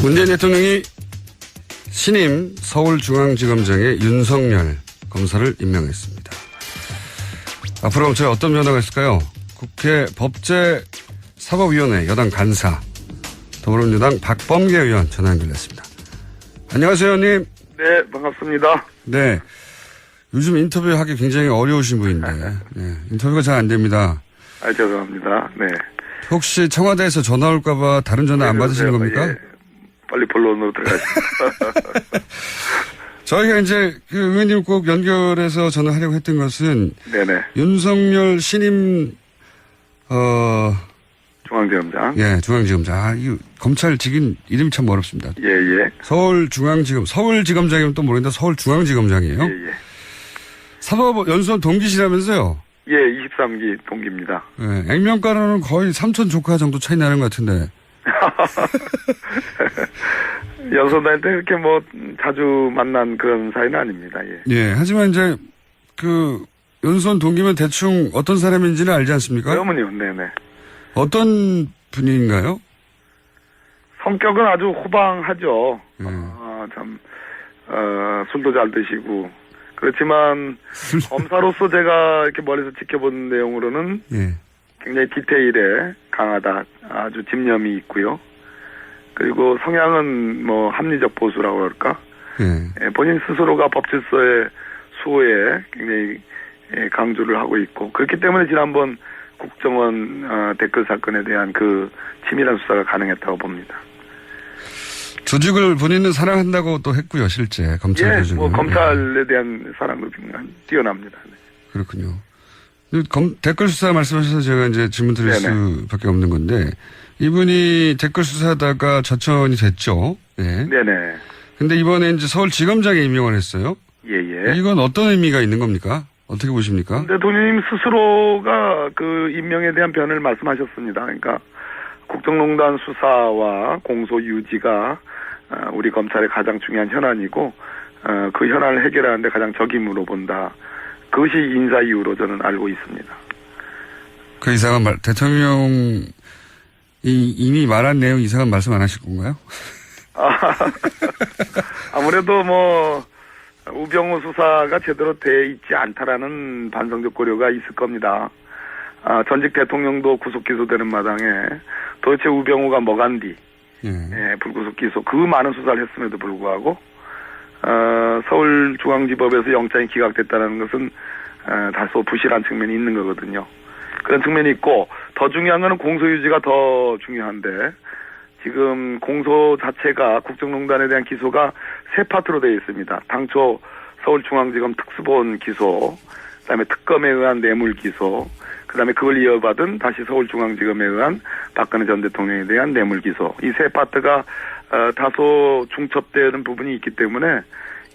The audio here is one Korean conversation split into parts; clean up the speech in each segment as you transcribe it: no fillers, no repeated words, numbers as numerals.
문재인 대통령이 신임 서울중앙지검장에 윤석열 검사를 임명했습니다. 앞으로 검찰에 어떤 변화가 있을까요? 국회 법제사법위원회 여당 간사 더불어민주당 박범계 의원 전화 연결했습니다. 안녕하세요, 의원님. 네, 반갑습니다. 네, 요즘 인터뷰하기 굉장히 어려우신 분인데 네, 인터뷰가 잘 안 됩니다. 죄송합니다. 네. 혹시 청와대에서 전화 올까봐 다른 전화 안 받으시는 겁니까? 예, 빨리 본론으로 들어가시죠. 저희가 이제 그 의원님 꼭 연결해서 전화하려고 했던 것은 네네. 윤석열 신임 중앙지검장. 예, 중앙지검장. 이 검찰직인 이름이 참 어렵습니다. 예예. 서울지검장이면 또 모르겠는데 서울중앙지검장이에요. 예예. 사법연수원 동기시라면서요? 예, 23기 동기입니다. 예, 액면가로는 거의 삼촌 조카 정도 차이 나는 것 같은데. 연수원 다닐 때 그렇게 뭐 자주 만난 그런 사이는 아닙니다. 예. 예, 하지만 이제 그 연수원 동기면 대충 어떤 사람인지는 알지 않습니까? 그러면요, 네네. 어떤 분인가요? 성격은 아주 호방하죠. 예. 술도 잘 드시고. 그렇지만 검사로서 제가 이렇게 멀리서 지켜본 내용으로는 예. 굉장히 디테일에 강하다. 아주 집념이 있고요. 그리고 성향은 뭐 합리적 보수라고 그럴까? 예. 본인 스스로가 법질서의 수호에 굉장히 강조를 하고 있고 그렇기 때문에 지난번 국정원 댓글 사건에 대한 그 치밀한 수사가 가능했다고 봅니다. 조직을 본인은 사랑한다고 또 했고요, 실제 검찰 조직을. 뭐 검찰에 대한 사랑도 뛰어납니다. 그렇군요. 댓글 수사 말씀하셔서 제가 이제 질문 드릴 네네. 수밖에 없는 건데 이분이 댓글 수사하다가 자천이 됐죠. 예. 네네. 근데 이번에 이제 서울지검장에 임명을 했어요. 예예. 이건 어떤 의미가 있는 겁니까? 어떻게 보십니까? 대통령님 스스로가 그 임명에 대한 변을 말씀하셨습니다. 그러니까 국정농단 수사와 공소 유지가 우리 검찰의 가장 중요한 현안이고 그 현안을 해결하는데 가장 적임으로 본다. 그것이 인사 이유로 저는 알고 있습니다. 그 이상은 대통령이 이미 말한 내용 이상은 말씀 안 하실 건가요? 아무래도 뭐 우병우 수사가 제대로 돼 있지 않다라는 반성적 고려가 있을 겁니다. 전직 대통령도 구속 기소되는 마당에 도대체 우병우가 뭐간디 불구속 기소 그 많은 수사를 했음에도 불구하고 서울중앙지법에서 영장이 기각됐다는 것은 다소 부실한 측면이 있는 거거든요. 그런 측면이 있고 더 중요한 거는 공소유지가 더 중요한데 지금 공소 자체가 국정농단에 대한 기소가 세 파트로 되어 있습니다. 당초 서울중앙지검 특수본 기소, 그다음에 특검에 의한 뇌물 기소, 그다음에 그걸 이어받은 다시 서울중앙지검에 의한 박근혜 전 대통령에 대한 뇌물 기소. 이 세 파트가 다소 중첩되는 부분이 있기 때문에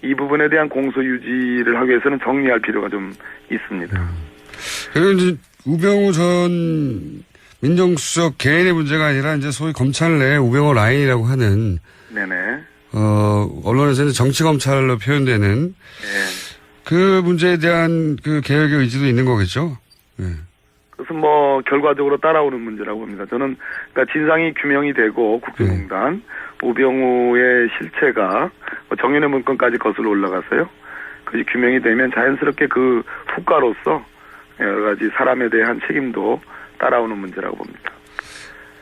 이 부분에 대한 공소 유지를 하기 위해서는 정리할 필요가 좀 있습니다. 그리고 이제 우병우 전 민정수석 개인의 문제가 아니라 이제 소위 검찰 내 우병우 라인이라고 하는 네네. 언론에서는 정치 검찰로 표현되는 네. 그 문제에 대한 그 개혁의 의지도 있는 거겠죠. 네. 그것은 뭐 결과적으로 따라오는 문제라고 봅니다. 저는 그러니까 진상이 규명이 되고 국정농단 우병우의 실체가 정윤회 문건까지 거슬러 올라가서요. 그것이 규명이 되면 자연스럽게 그 후과로서 여러 가지 사람에 대한 책임도 따라오는 문제라고 봅니다.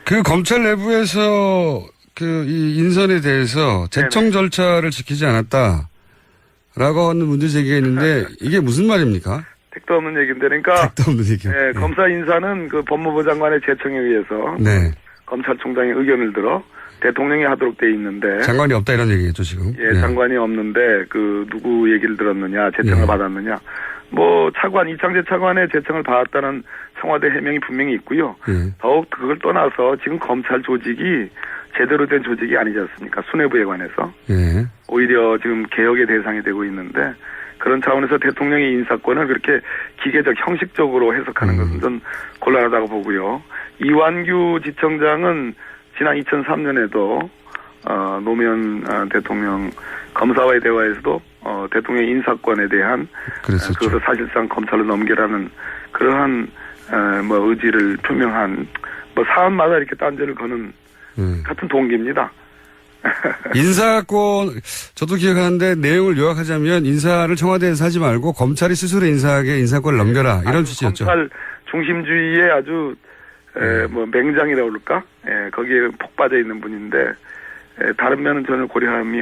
그 검찰 내부에서 그 이 인선에 대해서 제청 절차를 지키지 않았다라고 하는 문제 제기가 있는데 이게 무슨 말입니까? 택도 없는 얘기인데 그러니까 택도 없는 얘기요. 네, 검사 인사는 그 법무부 장관의 제청에 의해서 검찰총장의 의견을 들어 대통령이 하도록 돼 있는데 장관이 없다 이런 얘기겠죠 지금. 장관이 없는데 그 누구 얘기를 들었느냐 제청을 받았느냐 뭐 차관 이창재 차관의 제청을 받았다는 청와대 해명이 분명히 있고요. 더욱 그걸 떠나서 지금 검찰 조직이 제대로 된 조직이 아니지 않습니까? 수뇌부에 관해서 오히려 지금 개혁의 대상이 되고 있는데 그런 차원에서 대통령의 인사권을 그렇게 기계적 형식적으로 해석하는 것은 좀 곤란하다고 보고요. 이완규 지청장은 지난 2003년에도 노무현 대통령 검사와의 대화에서도 대통령의 인사권에 대한 그것을 사실상 검찰로 넘기라는 그러한 뭐 의지를 표명한 뭐 사안마다 이렇게 딴지를 거는 같은 동기입니다. 인사권, 저도 기억하는데 내용을 요약하자면 인사를 청와대에서 하지 말고 검찰이 스스로 인사하게 인사권을 넘겨라. 이런 취지였죠. 검찰 중심주의에 아주 뭐 맹장이라고 그럴까? 거기에 폭 빠져 있는 분인데 다른 면은 전혀 고려함이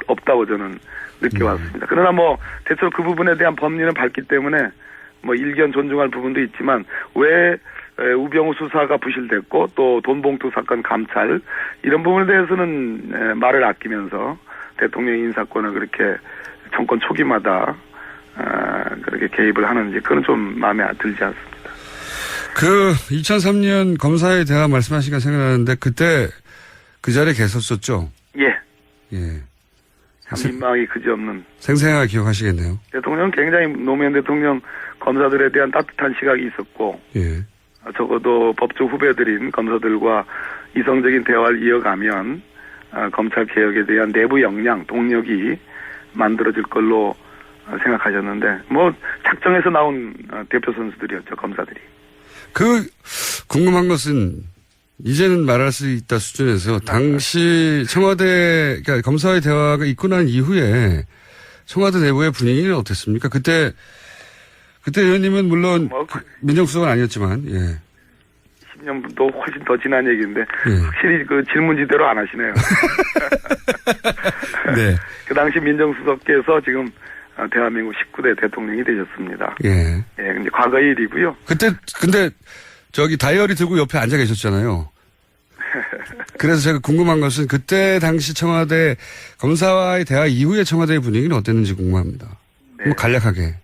없다고 저는 느껴왔습니다. 그러나 뭐 대체로 그 부분에 대한 법리는 밝기 때문에 뭐 일견 존중할 부분도 있지만 왜 우병우 수사가 부실됐고 또 돈봉투 사건 감찰 이런 부분에 대해서는 말을 아끼면서 대통령 인사권을 그렇게 정권 초기마다 그렇게 개입을 하는지 그건 좀 마음에 들지 않습니다. 그 2003년 검사의 대화 말씀하시니까 생각나는데 그때 그 자리에 계셨었죠? 예. 예. 참 민망이 그지없는. 생생하게 기억하시겠네요. 대통령 굉장히 노무현 대통령 검사들에 대한 따뜻한 시각이 있었고 예. 적어도 법조 후배들인 검사들과 이성적인 대화를 이어가면 검찰 개혁에 대한 내부 역량, 동력이 만들어질 걸로 생각하셨는데 뭐 작정해서 나온 대표 선수들이었죠, 검사들이. 그 궁금한 것은 이제는 말할 수 있다 수준에서 당시 청와대 그러니까 검사의 대화가 있고 난 이후에 청와대 내부의 분위기는 어땠습니까? 그때 의원님은 물론 민정수석은 아니었지만 예. 10년도 훨씬 더 지난 얘기인데 예. 확실히 그 질문지대로 안 하시네요. 네. 그 당시 민정수석께서 지금 대한민국 19대 대통령이 되셨습니다. 예. 예, 이제 과거의 일이고요. 근데 저기 다이어리 들고 옆에 앉아 계셨잖아요. 그래서 제가 궁금한 것은 그때 당시 청와대 검사와의 대화 이후에 청와대의 분위기는 어땠는지 궁금합니다. 네. 뭐 간략하게.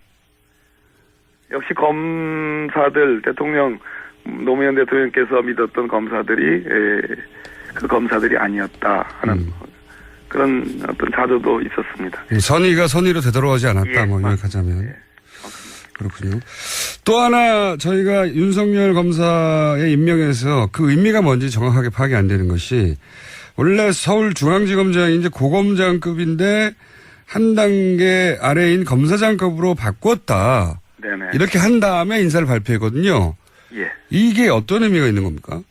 역시 검사들 노무현 대통령께서 믿었던 검사들이 그 검사들이 아니었다 하는 그런 어떤 자조도 있었습니다. 선의가 선의로 되돌아오지 않았다. 예, 뭐 요약하자면. 예. 그렇군요. 또 하나 저희가 윤석열 검사의 임명에서 그 의미가 뭔지 정확하게 파악이 안 되는 것이 원래 서울중앙지검장이 이제 고검장급인데 한 단계 아래인 검사장급으로 바꿨다. 네네. 이렇게 한 다음에 인사를 발표했거든요. 예. 이게 어떤 의미가 있는 겁니까?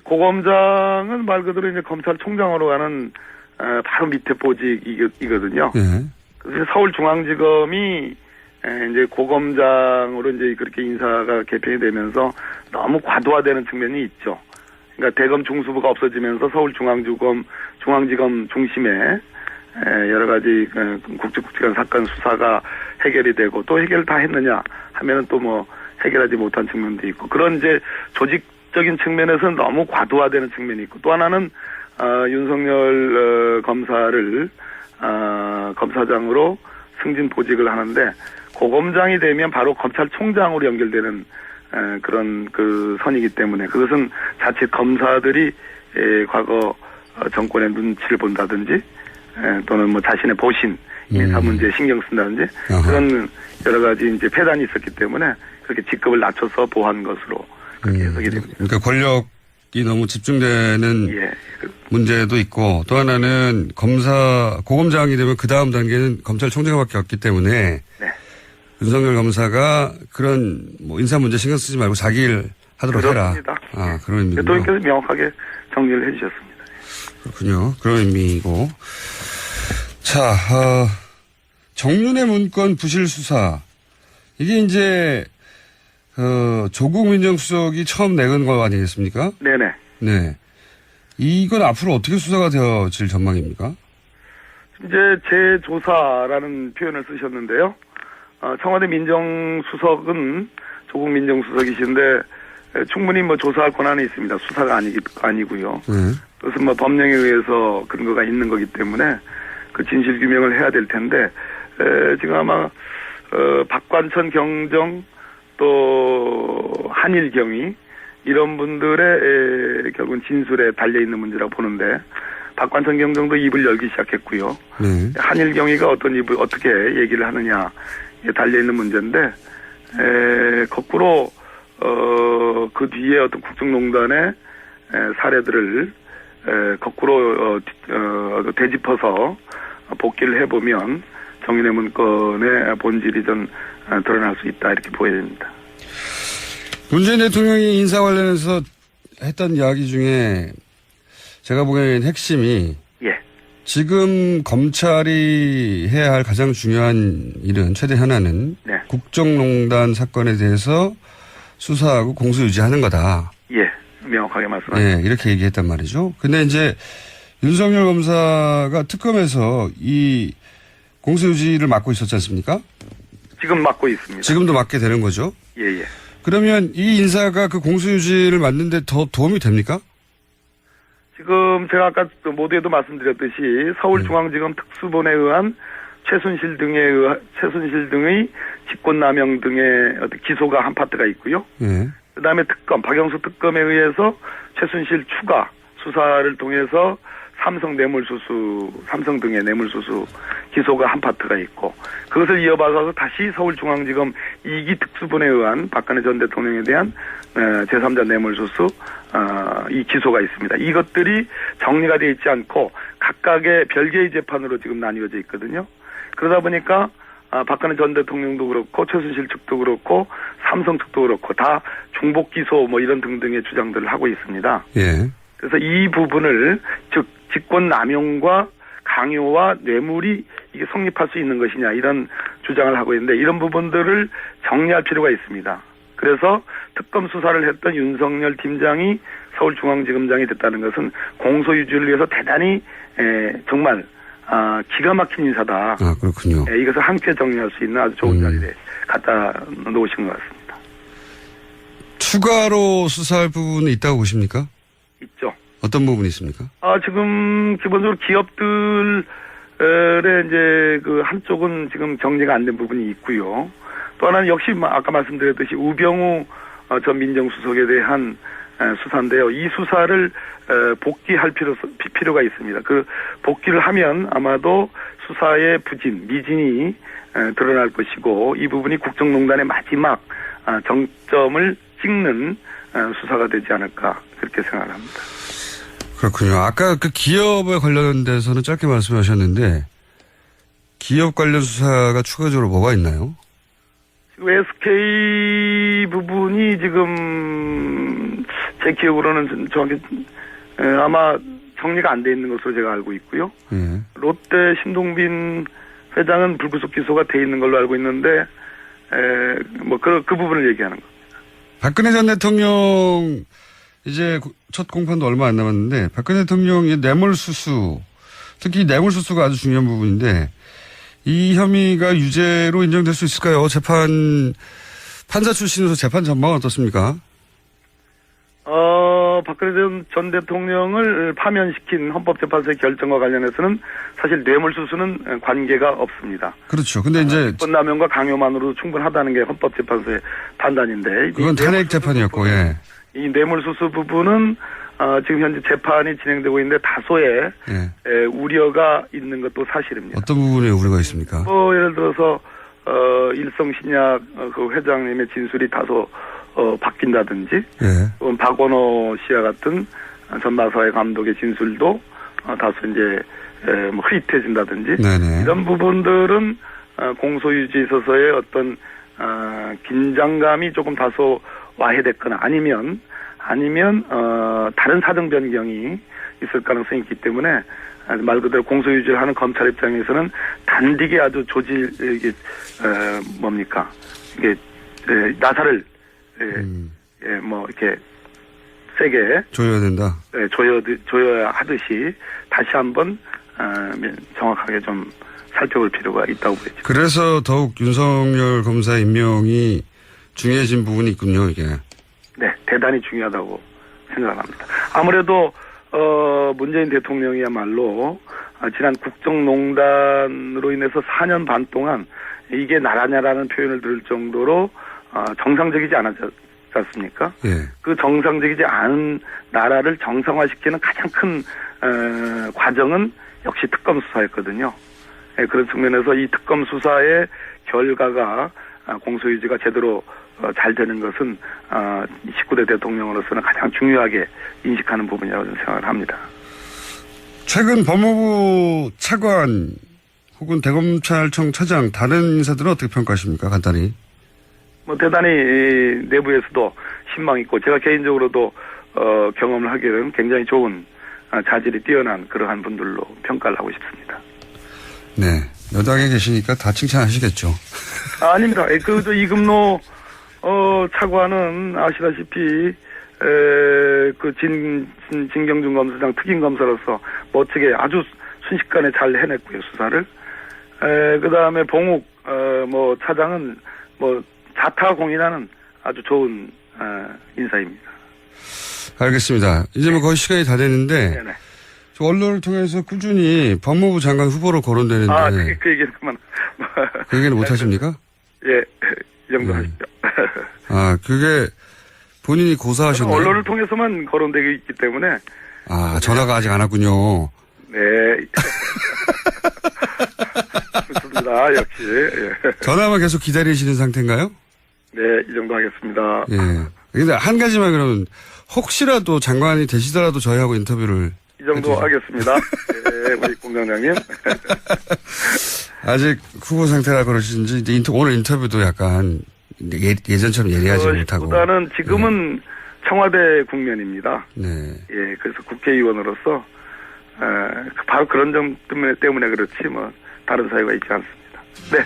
고검장은 말 그대로 이제 검찰총장으로 가는 바로 밑에 보직이거든요. 예. 그래서 서울중앙지검이 이제 고검장으로 이제 그렇게 인사가 개편이 되면서 너무 과도화되는 측면이 있죠. 그러니까 대검 중수부가 없어지면서 서울중앙지검 중심에 여러 가지 굵직굵직한 사건 수사가 해결이 되고 또 해결 다 했느냐 하면은 또 뭐 해결하지 못한 측면도 있고 그런 이제 조직적인 측면에서는 너무 과도화되는 측면이 있고 또 하나는 윤석열 검사를 검사장으로 승진 보직을 하는데 고검장이 되면 바로 검찰총장으로 연결되는 그런 그 선이기 때문에 그것은 자칫 검사들이 과거 정권의 눈치를 본다든지 또는 뭐 자신의 보신 인사 문제에 신경 쓴다든지 그런 여러 가지 이제 폐단이 있었기 때문에 그렇게 직급을 낮춰서 보한 것으로 그렇게 해석이 됩니다. 그러니까 권력이 너무 집중되는 예. 문제도 있고 또 하나는 고검장이 되면 그 다음 단계는 검찰총장밖에 없기 때문에 네. 윤석열 검사가 그런 뭐 인사 문제 신경 쓰지 말고 자기 일 하도록 그렇습니다. 해라. 그런 의미군요. 대통령께서 명확하게 정리를 해주셨습니다. 그렇군요. 그런 의미이고. 자, 정윤의 문건 부실 수사. 이게 이제, 조국 민정수석이 처음 내건 거 아니겠습니까? 네네. 네. 이건 앞으로 어떻게 수사가 되어질 전망입니까? 이제 재조사라는 표현을 쓰셨는데요. 청와대 민정수석은 조국 민정수석이신데 충분히 뭐 조사할 권한이 있습니다. 수사가 아니고요. 그것은 뭐 법령에 의해서 근거가 있는 거기 때문에 그 진실 규명을 해야 될 텐데 지금 아마 박관천 경정 또 한일 경위 이런 분들의 결국은 진술에 달려 있는 문제라고 보는데 박관천 경정도 입을 열기 시작했고요. 한일 경위가 어떻게 얘기를 하느냐에 달려 있는 문제인데 거꾸로 그 뒤에 어떤 국정농단의 사례들을 거꾸로 되짚어서 복기를 해보면 정윤의 문건의 본질이 좀 드러날 수 있다 이렇게 보여야 됩니다. 문재인 대통령이 인사 관련해서 했던 이야기 중에 제가 보기에는 핵심이 지금 검찰이 해야 할 가장 중요한 일은 최대 현안은 네. 국정농단 사건에 대해서 수사하고 공소 유지하는 거다. 예, 명확하게 말씀하셨습니다. 예, 이렇게 얘기했단 말이죠. 근데 이제 윤석열 검사가 특검에서 이 공소 유지를 맡고 있었지 않습니까? 지금 맡고 있습니다. 지금도 맡게 되는 거죠. 예. 그러면 이 인사가 그 공소 유지를 맡는데 더 도움이 됩니까? 지금 제가 아까 모두에도 말씀드렸듯이 서울중앙지검 특수본에 의한 최순실 등의 직권남용 등의 어떤 기소가 한 파트가 있고요. 예. 그다음에 특검, 박영수 특검에 의해서 최순실 추가 수사를 통해서 삼성 등의 뇌물수수 기소가 한 파트가 있고, 그것을 이어받아서 다시 서울중앙지검 2기 특수본에 의한 박근혜 전 대통령에 대한 제3자 뇌물수수 이 기소가 있습니다. 이것들이 정리가 되어 있지 않고 각각의 별개의 재판으로 지금 나뉘어져 있거든요. 그러다 보니까 박근혜 전 대통령도 그렇고 최순실 측도 그렇고 삼성 측도 그렇고 다 중복 기소 뭐 이런 등등의 주장들을 하고 있습니다. 예. 그래서 이 부분을 즉 직권 남용과 강요와 뇌물이 이게 성립할 수 있는 것이냐 이런 주장을 하고 있는데, 이런 부분들을 정리할 필요가 있습니다. 그래서 특검 수사를 했던 윤석열 팀장이 서울중앙지검장이 됐다는 것은 공소유지를 위해서 대단히 정말 기가 막힌 인사다. 아, 그렇군요. 이것을 함께 정리할 수 있는 아주 좋은 자리에 갖다 놓으신 것 같습니다. 추가로 수사할 부분이 있다고 보십니까? 있죠. 어떤 부분이 있습니까? 지금 기본적으로 기업들의 이제 그 한쪽은 지금 정리가 안 된 부분이 있고요. 또 하나는 역시 아까 말씀드렸듯이 우병우 전 민정수석에 대한 수사인데요. 이 수사를 복귀할 필요가 있습니다. 그 복귀를 하면 아마도 수사의 미진이 드러날 것이고, 이 부분이 국정농단의 마지막 정점을 찍는 수사가 되지 않을까 그렇게 생각을 합니다. 그렇군요. 아까 그 기업에 관련돼서는 짧게 말씀하셨는데 기업 관련 수사가 추가적으로 뭐가 있나요? SK 부분이 지금 제 기억으로는 정확히 아마 정리가 안 돼 있는 것으로 제가 알고 있고요. 예. 롯데 신동빈 회장은 불구속 기소가 돼 있는 걸로 알고 있는데 그 부분을 얘기하는 겁니다. 박근혜 전 대통령 이제 첫 공판도 얼마 안 남았는데 박근혜 대통령의 뇌물수수, 특히 뇌물수수가 아주 중요한 부분인데 이 혐의가 유죄로 인정될 수 있을까요? 판사 출신으로서 재판 전망은 어떻습니까? 박근혜 전 대통령을 파면시킨 헌법재판소의 결정과 관련해서는 사실 뇌물수수는 관계가 없습니다. 그렇죠. 근데 이제 직권남용과 강요만으로도 충분하다는 게 헌법재판소의 판단인데, 그건 탄핵 재판이었고, 예. 이 뇌물수수 부분은 지금 현재 재판이 진행되고 있는데 다소의 우려가 있는 것도 사실입니다. 어떤 부분에 우려가 있습니까? 예를 들어서 일성신약 그 회장님의 진술이 다소 바뀐다든지, 예. 박원호 씨와 같은 전마사회 감독의 진술도 다소 이제 흐릿해진다든지, 네네. 이런 부분들은 공소유지에 있어서의 어떤 긴장감이 조금 다소 와해됐거나 아니면 다른 사정 변경이 있을 가능성이 있기 때문에 말 그대로 공소유지를 하는 검찰 입장에서는 단디게 아주 이게 나사를 이렇게 세게 조여야 된다. 조여야 하듯이 다시 한번 정확하게 좀 살펴볼 필요가 있다고 보죠. 그래서 더욱 윤석열 검사 임명이 중요해진 부분이 있군요, 이게. 네, 대단히 중요하다고 생각을 합니다. 아무래도 문재인 대통령이야말로 지난 국정농단으로 인해서 4년 반 동안 이게 나라냐라는 표현을 들을 정도로 정상적이지 않았지 않습니까? 예. 그 정상적이지 않은 나라를 정상화시키는 가장 큰 과정은 역시 특검 수사였거든요. 그런 측면에서 이 특검 수사의 결과가 공소유지가 제대로 잘 되는 것은 19대 대통령으로서는 가장 중요하게 인식하는 부분이라고 생각을 합니다. 최근 법무부 차관 혹은 대검찰청 차장 다른 인사들은 어떻게 평가하십니까? 간단히. 대단히 내부에서도 신망이 있고 제가 개인적으로도 경험을 하기에는 굉장히 좋은 자질이 뛰어난 그러한 분들로 평가를 하고 싶습니다. 네. 여당에 계시니까 다 칭찬하시겠죠. 아닙니다. 저 이금노 차관은 아시다시피 진경준 검사장 특임 검사로서 멋지게 아주 순식간에 잘 해냈고요, 수사를. 그 다음에 봉욱 차장은 자타공인하는 아주 좋은 인사입니다. 알겠습니다. 이제 거의 시간이 다 됐는데 네네. 언론을 통해서 꾸준히 법무부 장관 후보로 거론되는데 그 얘기는 그만. 그 얘기는 못 하십니까? 예, 이 정도 하시죠. 그게 본인이 고사하셨나요? 언론을 통해서만 거론되고 있기 때문에. 전화가 아직 안 왔군요. 네. 좋습니다. 역시. 예. 전화만 계속 기다리시는 상태인가요? 네, 이 정도 하겠습니다. 예. 근데 한 가지만 그러면 혹시라도 장관이 되시더라도 저희하고 인터뷰를 이 정도 하겠습니다. 네, 우리 공장장님. 아직 후보 상태라 그러시는지 오늘 인터뷰도 약간 예전처럼 예리하지 못하고. 보다는 지금은 청와대 국면입니다. 네. 예, 그래서 국회의원으로서 바로 그런 점 때문에 그렇지 다른 사유가 있지 않습니다. 네.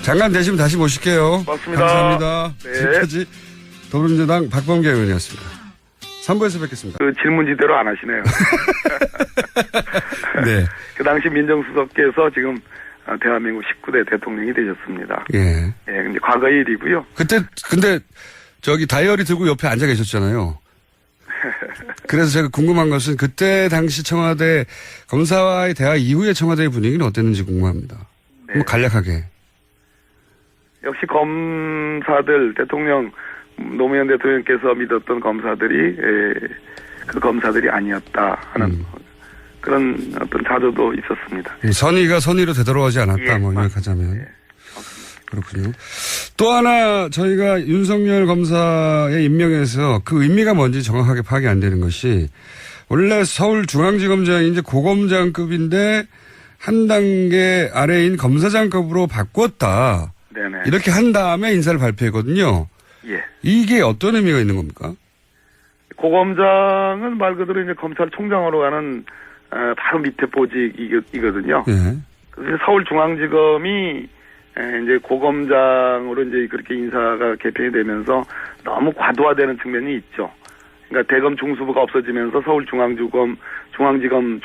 장관 되시면 다시 모실게요. 고맙습니다. 감사합니다. 네. 지금까지 더불어민주당 박범계 의원이었습니다. 3부에서 뵙겠습니다. 질문지대로 안 하시네요. 네. 그 당시 민정수석께서 지금 대한민국 19대 대통령이 되셨습니다. 예. 예, 근데 과거의 일이고요. 근데 다이어리 들고 옆에 앉아 계셨잖아요. 그래서 제가 궁금한 것은 그때 당시 청와대 검사와의 대화 이후에 청와대의 분위기는 어땠는지 궁금합니다. 네. 간략하게. 역시 검사들, 노무현 대통령께서 믿었던 검사들이 그 검사들이 아니었다 하는 그런 어떤 자조도 있었습니다. 선의가 선의로 되돌아오지 않았다, 요약하자면. 예. 그렇군요. 또 하나 저희가 윤석열 검사의 임명에서 그 의미가 뭔지 정확하게 파악이 안 되는 것이 원래 서울중앙지검장이 이제 고검장급인데 한 단계 아래인 검사장급으로 바꿨다. 네네. 이렇게 한 다음에 인사를 발표했거든요. 예. 이게 어떤 의미가 있는 겁니까? 고검장은 말 그대로 이제 검찰총장으로 가는 바로 밑에 보직이거든요. 예. 그래서 서울중앙지검이 이제 고검장으로 이제 그렇게 인사가 개편이 되면서 너무 과도화되는 측면이 있죠. 그러니까 대검 중수부가 없어지면서 서울중앙지검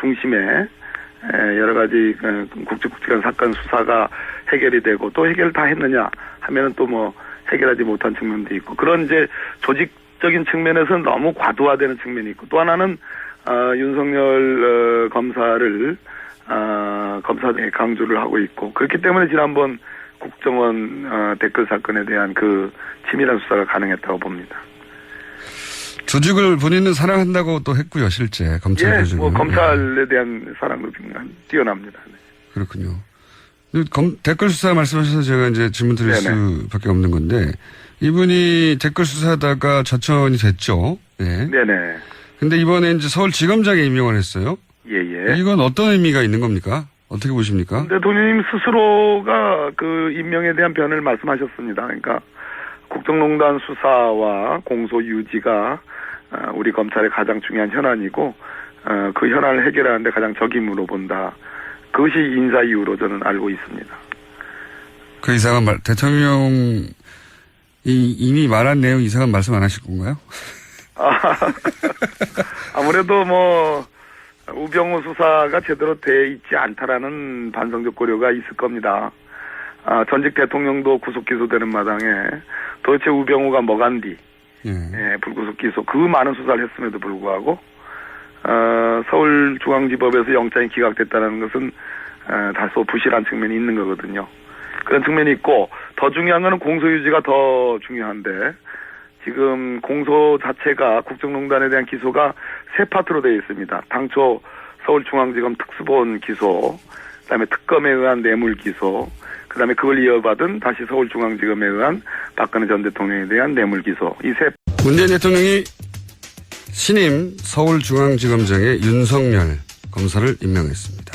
중심에 여러 가지 굵직굵직한 사건 수사가 해결이 되고 또 해결 다 했느냐 하면은 또 해결하지 못한 측면도 있고 그런 이제 조직적인 측면에서는 너무 과도화되는 측면이 있고 또 하나는 윤석열 검사를 검사장에 강조를 하고 있고 그렇기 때문에 지난번 국정원 댓글 사건에 대한 그 치밀한 수사가 가능했다고 봅니다. 조직을 본인은 사랑한다고 또 했고요, 실제 검찰 조직은. 검찰에 대한 사랑도 뛰어납니다. 네. 그렇군요. 댓글 수사 말씀하셔서 제가 이제 질문 드릴 수밖에 없는 건데 이분이 댓글 수사하다가 자천이 됐죠. 네. 네네. 근데 이번에 이제 서울지검장에 임명을 했어요. 예예. 이건 어떤 의미가 있는 겁니까? 어떻게 보십니까? 대통령님 스스로가 그 임명에 대한 변을 말씀하셨습니다. 그러니까 국정농단 수사와 공소 유지가 우리 검찰의 가장 중요한 현안이고 그 현안을 해결하는데 가장 적임으로 본다. 그것이 인사 이유로 저는 알고 있습니다. 그 이상은 대통령이 이미 말한 내용 이상은 말씀 안 하실 건가요? 아무래도 우병우 수사가 제대로 돼 있지 않다라는 반성적 고려가 있을 겁니다. 전직 대통령도 구속 기소되는 마당에 도대체 우병우가 뭐간디 불구속 기소 그 많은 수사를 했음에도 불구하고 서울중앙지법에서 영장이 기각됐다는 것은 다소 부실한 측면이 있는 거거든요. 그런 측면이 있고 더 중요한 거는 공소유지가 더 중요한데 지금 공소 자체가 국정농단에 대한 기소가 세 파트로 되어 있습니다. 당초 서울중앙지검 특수본 기소, 그다음에 특검에 의한 뇌물 기소, 그다음에 그걸 이어받은 다시 서울중앙지검에 의한 박근혜 전 대통령에 대한 뇌물 기소. 이 세. 문재인 대통령이 신임 서울중앙지검장에 윤석열 검사를 임명했습니다.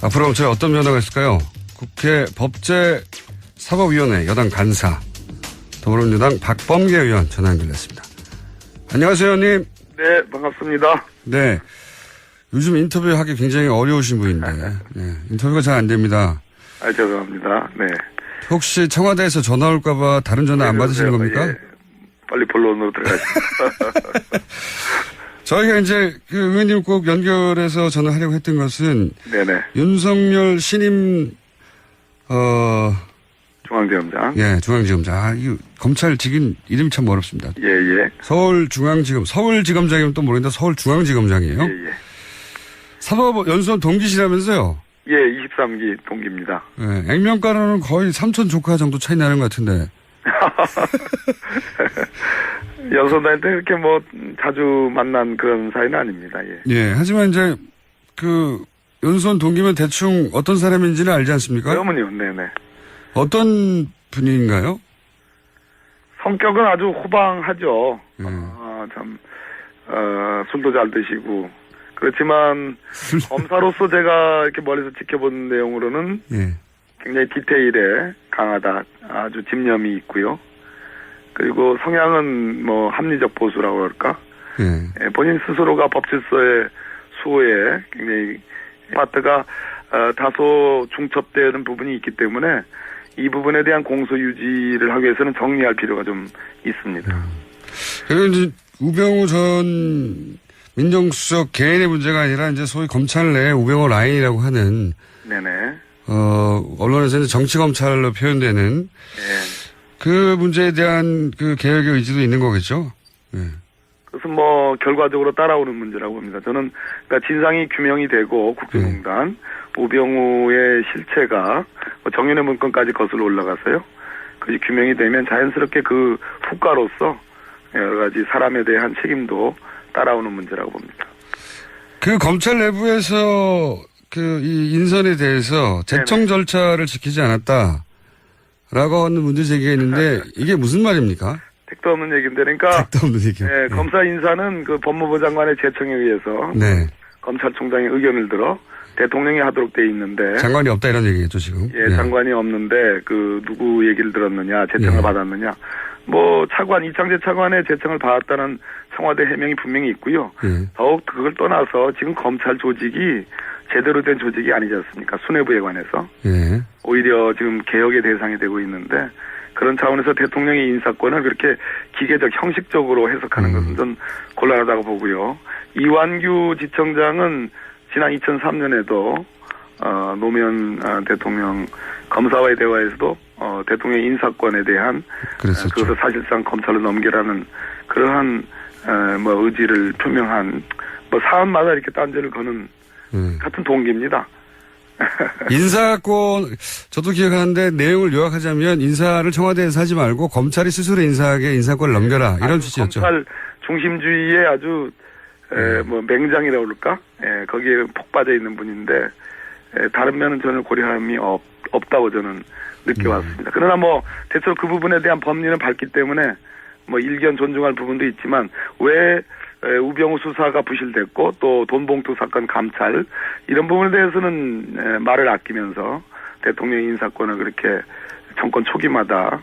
앞으로 저희 어떤 변화가 있을까요? 국회 법제사법위원회 여당 간사 더불어민주당 박범계 의원 전화 연결됐습니다. 안녕하세요, 의원님. 네, 반갑습니다. 네. 요즘 인터뷰하기 굉장히 어려우신 분인데, 네. 인터뷰가 잘 안 됩니다. 죄송합니다. 네. 혹시 청와대에서 전화 올까봐 다른 전화 안 받으시는 겁니까? 예. 빨리 본론으로 들어가시죠. 저희가 이제 그 의원님 꼭 연결해서 전화하려고 했던 것은 네네. 윤석열 신임 중앙지검장. 예, 중앙지검장. 이 검찰직인 이름이 참 어렵습니다. 예예. 서울지검장이면 또 모르겠는데 서울중앙지검장이에요. 예예. 사법연수원 동기시라면서요? 예, 23기 동기입니다. 예, 액면가로는 거의 삼촌 조카 정도 차이 나는 것 같은데. 연수원 다닐 때 그렇게 뭐 자주 만난 그런 사이는 아닙니다. 예. 예, 하지만 이제 그 연수원 동기면 대충 어떤 사람인지는 알지 않습니까? 그러면요, 네네. 어떤 분인가요? 성격은 아주 호방하죠. 예. 술도 잘 드시고. 그렇지만 검사로서 제가 이렇게 멀리서 지켜본 내용으로는 예. 굉장히 디테일에 강하다. 아주 집념이 있고요. 그리고 성향은 뭐 합리적 보수라고 할까? 예. 본인 스스로가 법질서의 수호에 굉장히 파트가 다소 중첩되는 부분이 있기 때문에 이 부분에 대한 공소 유지를 하기 위해서는 정리할 필요가 좀 있습니다. 그리고 이제 우병우 전 민정수석 개인의 문제가 아니라 이제 소위 검찰 내 우병우 라인이라고 하는 네네. 언론에서는 정치검찰로 표현되는 예. 그 문제에 대한 그 개혁의 의지도 있는 거겠죠? 예. 그것은 뭐 결과적으로 따라오는 문제라고 봅니다. 저는 그러니까 진상이 규명이 되고 국정농단 우병우의 실체가 정윤회 문건까지 거슬러 올라가서요. 그것이 규명이 되면 자연스럽게 그 후과로서 여러 가지 사람에 대한 책임도 따라오는 문제라고 봅니다. 그 검찰 내부에서 그 이 인선에 대해서 제청 절차를 지키지 않았다라고 하는 문제 제기가 있는데 이게 무슨 말입니까? 택도 없는 얘기인데 그러니까 택도 없는 얘기요. 네, 검사 인사는 그 법무부 장관의 제청에 의해서 네. 검찰총장의 의견을 들어 대통령이 하도록 돼 있는데 장관이 없다 이런 얘기겠죠 지금. 예, 장관이 없는데 그 누구 얘기를 들었느냐 제청을 받았느냐 뭐 차관 이창재 차관의 제청을 받았다는 청와대 해명이 분명히 있고요. 더욱 그걸 떠나서 지금 검찰 조직이 제대로 된 조직이 아니지 않습니까? 수뇌부에 관해서 오히려 지금 개혁의 대상이 되고 있는데 그런 차원에서 대통령의 인사권을 그렇게 기계적 형식적으로 해석하는 것은 좀 곤란하다고 보고요. 이완규 지청장은 지난 2003년에도 노무현 대통령 검사와의 대화에서도 대통령 인사권에 대한 그것을 사실상 검찰로 넘기라는 그러한 뭐 의지를 표명한 뭐 사안마다 이렇게 딴지를 거는 같은 동기입니다. 인사권 저도 기억하는데 내용을 요약하자면 인사를 청와대에서 하지 말고 검찰이 스스로 인사하게 인사권을 넘겨라 이런 취지였죠. 검찰 중심주의의 아주 뭐 맹장이라고 그럴까? 거기에 폭 빠져 있는 분인데 다른 면은 전혀 고려함이 없다고 저는 느껴왔습니다. 그러나 뭐 대체로 그 부분에 대한 법리는 밝기 때문에 뭐 일견 존중할 부분도 있지만 왜 우병우 수사가 부실됐고 또 돈봉투 사건 감찰 이런 부분에 대해서는 말을 아끼면서 대통령 인사권을 그렇게 정권 초기마다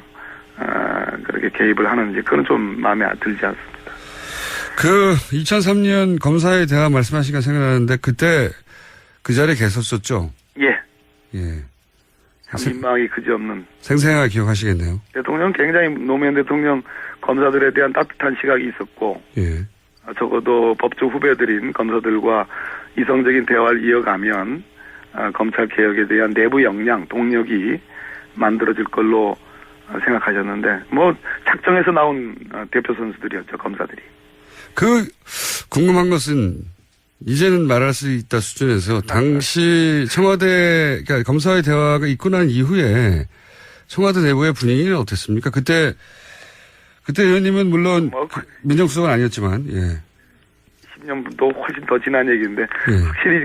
그렇게 개입을 하는지 그건 좀 마음에 들지 않습니다. 그 2003년 검사의 대화 말씀하시니까 생각나는데 그때 그 자리에 계셨었죠? 예. 예. 참 민망하기 그지없는. 생생하게 기억하시겠네요. 대통령 굉장히 노무현 대통령 검사들에 대한 따뜻한 시각이 있었고 예. 적어도 법조 후배들인 검사들과 이성적인 대화를 이어가면 검찰 개혁에 대한 내부 역량, 동력이 만들어질 걸로 생각하셨는데 뭐 작정해서 나온 대표 선수들이었죠, 검사들이. 그 궁금한 것은 이제는 말할 수 있다 수준에서 당시 청와대 그러니까 검사의 대화가 있고 난 이후에 청와대 내부의 분위기는 어땠습니까? 그때 의원님은 물론 민정수석은 아니었지만 10년도 훨씬 더 지난 얘기인데 확실히